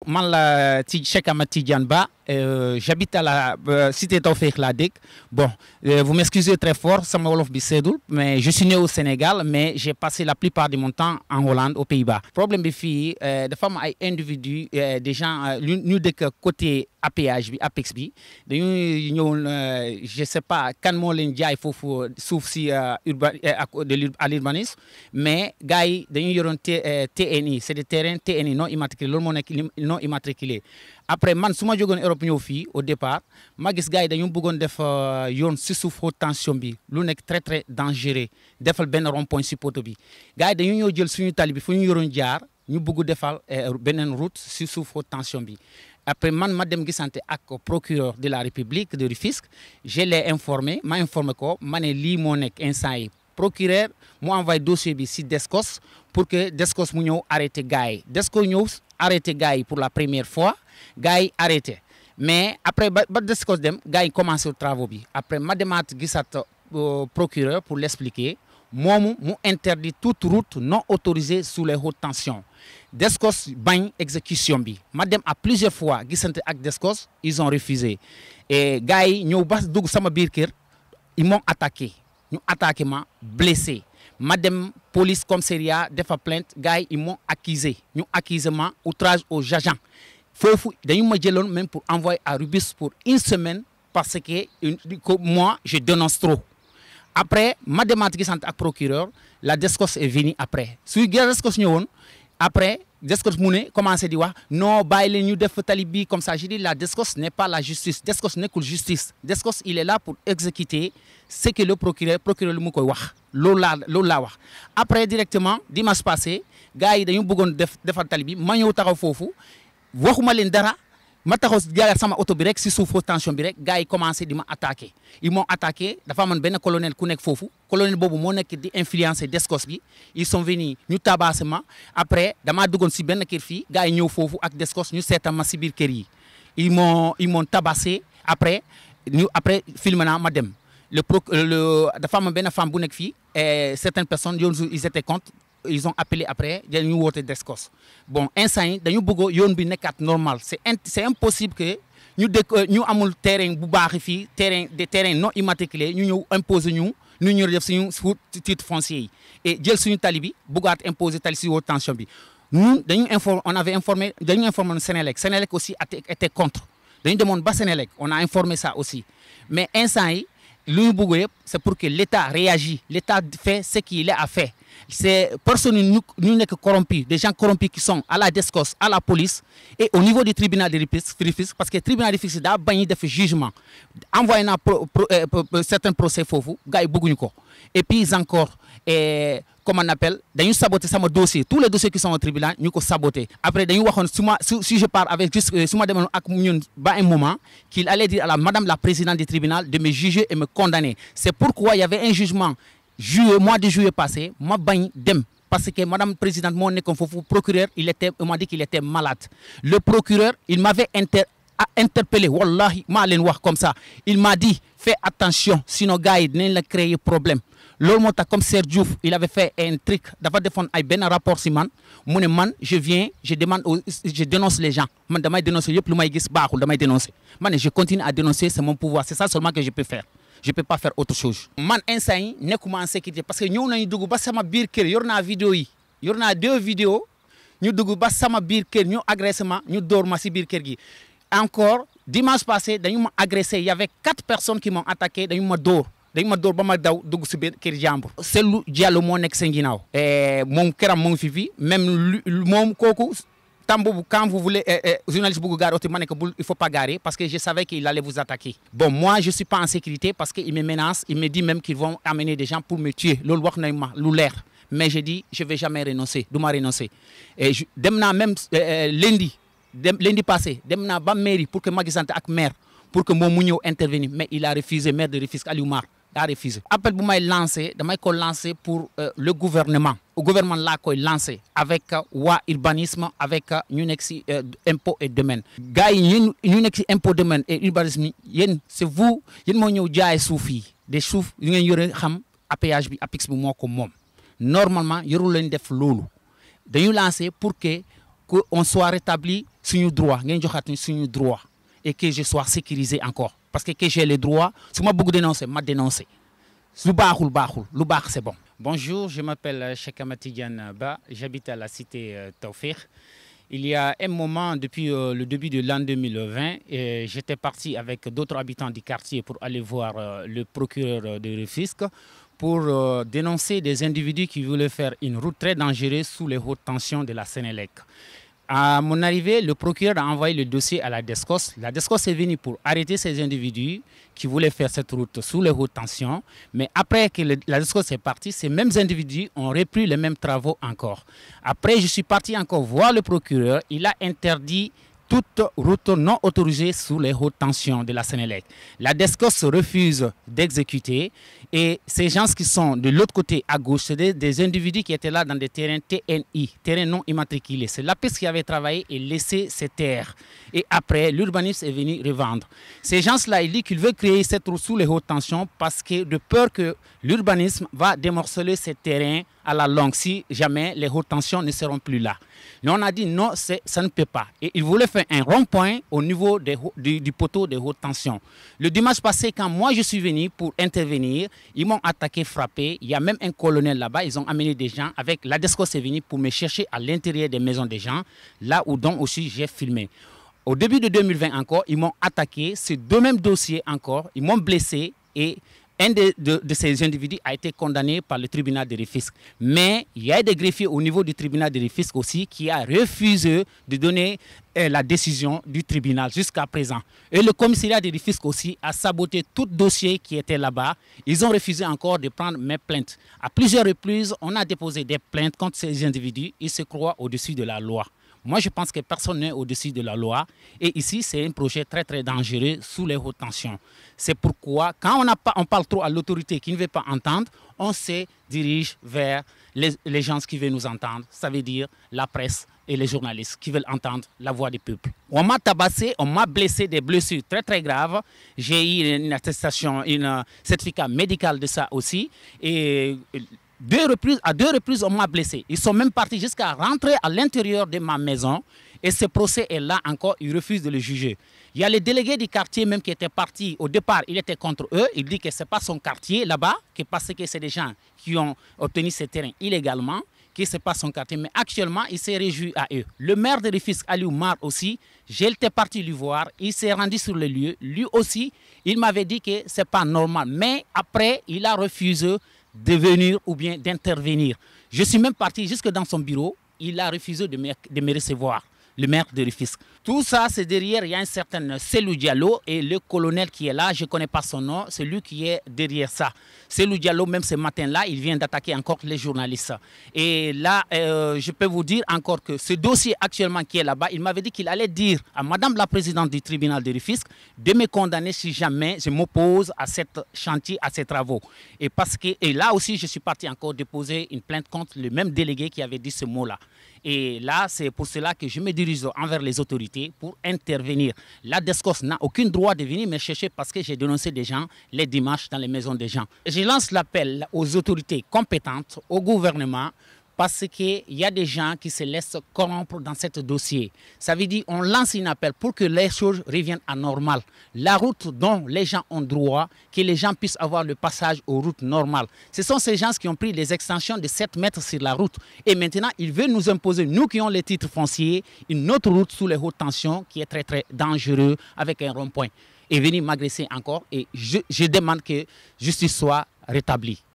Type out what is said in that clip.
man la Cheikh Ahmed Tidiane Ba, j'habite à la cité Tawfekh Ladik. Bon, vous m'excusez très fort, ça me wolof bi seedul, mais je suis né au Sénégal, mais j'ai passé la plupart de mon temps en Hollande, aux Pays-Bas. Problème bi fii dafa am ay individus, des gens ñu dëkk côté APH bi Apex bi dañuy ñëwoon je sais pas kan moo leen jaay foofu suuf si à l'urbanisme, mais gars yi dañuy yoroon TNI, c'est des terrains TNI non immatriculés, loolu moo nekk non immatriculé. Après man su ma jógoon Europe ñëw fii au départ ma gis gars yi dañu bëggoon def yoon si suuf haute tension bi lu nekk très très dangereux, defal benn rond-point si poto bi gars yi dañu ñëw jël suñu tali bi fu ñu yoroon jaar ñu bëgg defal beneen route si suuf haute tension bi. Après man ma dem gisante ak procureur de la République de Rufisque, je l'ai informé ma informé ko ma ne lii moo nekk instant yi procureur mu envoyé dossier bi si Descos pour que Descos mu ñëw arrêté gars yi. Descos ñëw arrêté gars yi pour la première fois gars yi arrêté, mais après ba Descos dem gars yi commencé travaux bi. Après ma demaat gisat procureur pour l'expliquer, moomu mu interdit toute route non autorisée sous les hautes tensions. Descos bañ exécution bi ma dem à plusieurs fois gisante ak Descos, ils ont refusé et gars yi ñëw ba dugg sama biir kër, ils m'ont attaqué, ñu attaqué ma blessé. Ma dem police commissariat defa plainte, gars yi ils m'ont accusé, ñu accusé ma outrage aux agents. Foofu dañu ma jëloon même pour envoyer à Rubis pour une semaine parce que moi je dénonce trop. Après ma demaat gisante ak procureur, la Descos est venue après su Descos ñëwoon après Descos mu ne commencé di wax non bàyyi leen ñu def tali bi comme ça. J'ai dit la Descos n'est pas la justice, Descos nekkul justice, Descos il est là pour exécuter ce que le procureur lu mu koy wax loolu laa wax. Après directement dimanche passé gars yi dañu bëggoon defal tali bi ma ñëw taxaw foofu waxuma leen dara ma taxaw jaagaat sama oto bi rek si suuf haute tension bi rek gars yi commencé di ma attaqué. Ils m'ont attaqué, dafa amoon benn colonel ku nekk foofu, colonel boobu moo nekk di influencer Descos bi. Ils sont venus ñu tabassé ma. Après damaa duggoon si benn kër fii gars yi ñëw foofu ak Descos ñu seetal ma si biir kër yi. Ils m'ont tabassé. Après filmé naa ma dem. Dafa amoon benn femme bu nekk fii certaines personnes ils étaient contre. Ils ont appelé après dañu woote Descos. Bon instant yi dañu bëgg yoon bi nekkaat normal, c'est impossible que ñu amul terrain bu baax fii des terrains non immatriculés ñu ñëw imposer ñu def suñu titre foncier yi et jël suñu tali bi bëggaat imposer tali si haute tension bi. Nous on avait informé Sénélec aussi était contre, dañu demoon ba Sénélec on a informé ça aussi, mais instant yi lu ñu bëgg yëpp c'est pour que l'État réagisse, l'État fait ce qu'il a à faire. Ces personnes ñu nekk corrompus, des gens corrompus qui sont à la Descos, à la police et au niveau du tribunal de Rufisque, parce que le tribunal de Rufisque daa bañ def jugement envoyé naa certains procès foofu gars yi bëgguñu ko. Et puis encore comment on appelle dañu saboter sama dossier, tous les dossiers qui sont au tribunal ñu ko saboter. Après dañu waxoon si je pars avec juste su ma demoon ak ñun ba un moment qu'il allait dire à madame la présidente du tribunal de me juger et me condamner. C'est pourquoi il y avait un jugement mois de juillet passé ma bañ dem parce que madame présidente moo nekkoon foofu procureur il m'a dit qu'il était malade. Le procureur il m'avait interpellé, wallahi maa leen wax comme ça, il m'a dit fais attention sinon gars yi dinañ la créer problème. Loolu moo tax comme Serge Diouf il avait fait un truc dafa defoon ay benn rapport si man mu ne man je dénonce les gens, man damay dénoncer yëpp lu may gis baaxul damay dénoncer. Man je continue à dénoncer, c'est mon pouvoir, c'est ça seulement que je peux faire. Je peux pas faire autre chose. Man instant yi nekkuma en sécurité parce que ñëw nañu dugg ba sama biir kër, yor naa vidéo yi, yor naa 2 vidéos ñu dugg ba sama biir kër ñu agressé ma ñu dóor ma si biir kër gi. Encore dimanche passé dañu ma agressé, il y avait 4 personnes qui m'ont attaqué, dañu ma dóor ba ma daw dugg si biir kër jàmbur. Cellou Diallo moo nekk seen ginnaaw. Moom këram mu ngi fi même moom kooku temps boobu quand vous voulez journaliste bëgg gaare oto ma ne ko il faut pas garer parce que je savais qu'il allait vous attaquer. Bon moi je suis pas en sécurité parce que il me menace, il me dit même qu'ils vont amener des gens pour me tuer, loolu wax nañ ma lu leer, mais je dis je vais jamais renoncer, du ma renoncer. Et dem naa même lundi passé dem naa ba mairie pour que ma gisante ak maire pour que moom mu ñëw intervenir, mais il a refusé, maire de Rufisque Aliou Mar a refusé. Appel bu may lancé damay ko lancé pour le gouvernement. Au gouvernement laa koy lancé avec waa urbanisme, avec ñu nekk si impôt et domaine. Gars yi ñu nekk si impôt domaine et urbanisme yéen c'est vous yéen moo ñëw jaay suuf yi, des suuf yu ngeen yore xam APH bi Apex bi moo ko moom. Normalement yorul leen def loolu dañu lancé pour que qu'on soit rétabli sur nos droits, droit, et que je sois sécurisé encore. Parce que j'ai les droits, si moi beaucoup dénoncer, m'a dénoncé. Le bar c'est bon. Bonjour, je m'appelle Cheikh Ahmed Ba, j'habite à la cité Taoufir. Il y a un moment, depuis le début de l'an 2020, j'étais parti avec d'autres habitants du quartier pour aller voir le procureur de Rufisque pour dénoncer des individus qui voulaient faire une route très dangereuse sous les hautes tensions de la Sénélec. À mon arrivée, le procureur a envoyé le dossier à la DSCOS. La DSCOS est venue pour arrêter ces individus qui voulaient faire cette route sous les hautes tensions. Mais après que la DSCOS est partie, ces mêmes individus ont repris les mêmes travaux encore. Après, je suis parti encore voir le procureur. Il a interdit toute route non autorisée sous les hautes tensions de la Sénélec. La DSCOS refuse d'exécuter et ces gens qui sont de l'autre côté à gauche, c'est des individus qui étaient là dans des terrains TNI, terrains non immatriculés. C'est l'APES qui avait travaillé et laissé ces terres. Et après, l'urbanisme est venu revendre. Ces gens-là, ils disent qu'ils veulent créer cette route sous les hautes tensions parce que de peur que l'urbanisme va démorceler ces terrains à la longue si jamais les hautes tensions ne seront plus là. Mais on a dit non, ça ne peut pas. Et ils voulaient faire un rond-point au niveau du poteau des hautes tensions. Le dimanche passé, quand moi je suis venu pour intervenir, ils m'ont attaqué, frappé. Il y a même un colonel là-bas. Ils ont amené des gens avec la DSCOS est venue pour me chercher à l'intérieur des maisons des gens, là où donc aussi j'ai filmé. Au début de 2020 encore, ils m'ont attaqué. Ces deux mêmes dossiers encore, ils m'ont blessé et un de ces individus a été condamné par le tribunal de Rufisque. Mais il y a des greffiers au niveau du tribunal de Rufisque aussi qui a refusé de donner la décision du tribunal jusqu'à présent. Et le commissariat de Rufisque aussi a saboté tout dossier qui était là-bas. Ils ont refusé encore de prendre mes plaintes. À plusieurs reprises, on a déposé des plaintes contre ces individus. Ils se croient au-dessus de la loi. Moi, je pense que personne n'est au-dessus de la loi. Et ici, c'est un projet très, très dangereux sous les hautes tensions. C'est pourquoi, quand on parle trop à l'autorité qui ne veut pas entendre, on se dirige vers les gens qui veulent nous entendre. Ça veut dire la presse et les journalistes qui veulent entendre la voix du peuple. On m'a tabassé, on m'a blessé des blessures très, très graves. J'ai eu une attestation, un certificat médical de ça aussi. Et à deux reprises, on m'a blessé. Ils sont même partis jusqu'à rentrer à l'intérieur de ma maison. Et ce procès est là encore, ils refusent de le juger. Il y a les délégués du quartier même qui étaient partis. Au départ, il était contre eux. Il dit que ce n'est pas son quartier là-bas, parce que c'est des gens qui ont obtenu ces terrains illégalement, que ce n'est pas son quartier. Mais actuellement, il s'est réjoui à eux. Le maire de Rufisque, Aliou Mar aussi, j'étais parti lui voir. Il s'est rendu sur le lieu. Lui aussi, il m'avait dit que ce n'est pas normal. Mais après, il a refusé de venir ou bien d'intervenir. Je suis même parti jusque dans son bureau. Il a refusé de me recevoir, le maire de Rufisque. Tout ça, c'est derrière, il y a un certain Selou Diallo et le colonel qui est là, je ne connais pas son nom, c'est lui qui est derrière ça. Selou Diallo, même ce matin-là, il vient d'attaquer encore les journalistes. Et là, je peux vous dire encore que ce dossier actuellement qui est là-bas, il m'avait dit qu'il allait dire à Madame la Présidente du tribunal de Rufisque de me condamner si jamais je m'oppose à ce chantier, à ces travaux. Et là aussi, je suis parti encore déposer une plainte contre le même délégué qui avait dit ce mot-là. Et là, c'est pour cela que je me dirige envers les autorités pour intervenir. La DSCOS n'a aucun droit de venir me chercher parce que j'ai dénoncé des gens les dimanches dans les maisons des gens. Je lance l'appel aux autorités compétentes, au gouvernement, parce qu'il y a des gens qui se laissent corrompre dans ce dossier. Ça veut dire qu'on lance un appel pour que les choses reviennent à normal. La route dont les gens ont droit, que les gens puissent avoir le passage aux routes normales. Ce sont ces gens qui ont pris les extensions de 7 mètres sur la route. Et maintenant, ils veulent nous imposer, nous qui avons les titres fonciers, une autre route sous les hautes tensions qui est très très dangereuse avec un rond-point. Et venir m'agresser encore et je demande que justice soit rétablie.